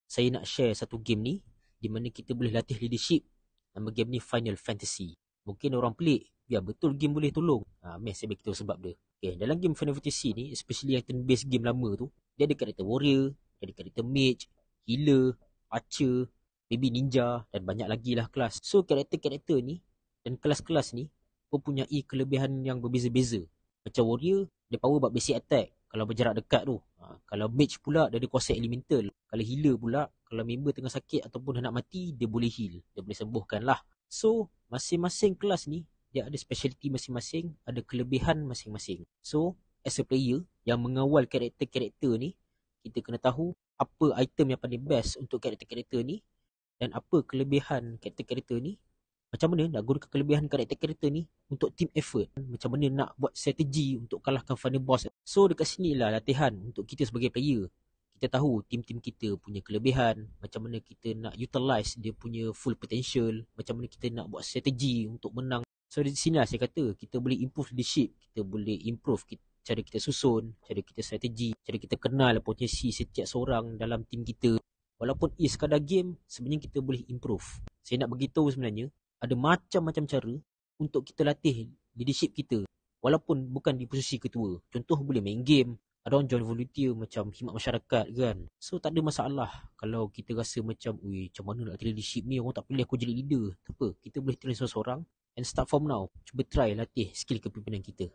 saya nak share satu game ni di mana kita boleh latih leadership. Nama game ni Final Fantasy. Mungkin orang pelik, ya betul game boleh tolong. Saya bagi tahu sebab dia. Okay, dalam game Final Fantasy ni, especially yang turn-based game lama tu, dia ada karakter warrior, dia ada karakter mage, healer, archer, maybe ninja dan banyak lagi lah kelas. So karakter-karakter ni dan kelas-kelas ni mempunyai kelebihan yang berbeza-beza. Macam warrior, dia power buat basic attack kalau berjarak dekat tu. Kalau mage pula, dia ada kuasa elemental. Kalau healer pula, kalau member tengah sakit ataupun nak mati, dia boleh heal, dia boleh sembuhkan lah. So masing-masing kelas ni dia ada speciality masing-masing, ada kelebihan masing-masing. So as a player yang mengawal karakter-karakter ni, kita kena tahu apa item yang paling best untuk karakter-karakter ni dan apa kelebihan karakter-karakter ni. Macam mana nak gunakan kelebihan karakter-karakter ni untuk team effort. Macam mana nak buat strategi untuk kalahkan final boss. So dekat sini lah latihan untuk kita sebagai player. Kita tahu tim-tim kita punya kelebihan, macam mana kita nak utilize dia punya full potential, macam mana kita nak buat strategi untuk menang. So di sini lah saya kata kita boleh improve leadership, kita boleh improve cara kita susun, cara kita strategi, cara kita kenal potensi setiap seorang dalam tim kita. Walaupun sekadar game, sebenarnya kita boleh improve. Saya nak beritahu sebenarnya ada macam-macam cara untuk kita latih leadership kita walaupun bukan di posisi ketua. Contoh boleh main game, ada orang join volunteer macam khidmat masyarakat kan. So tak ada masalah kalau kita rasa macam macam mana nak latih leadership ni, orang tak pilih aku jadi leader. Tak apa, kita boleh train seorang-seorang and start from now. Cuba try latih skill kepimpinan kita.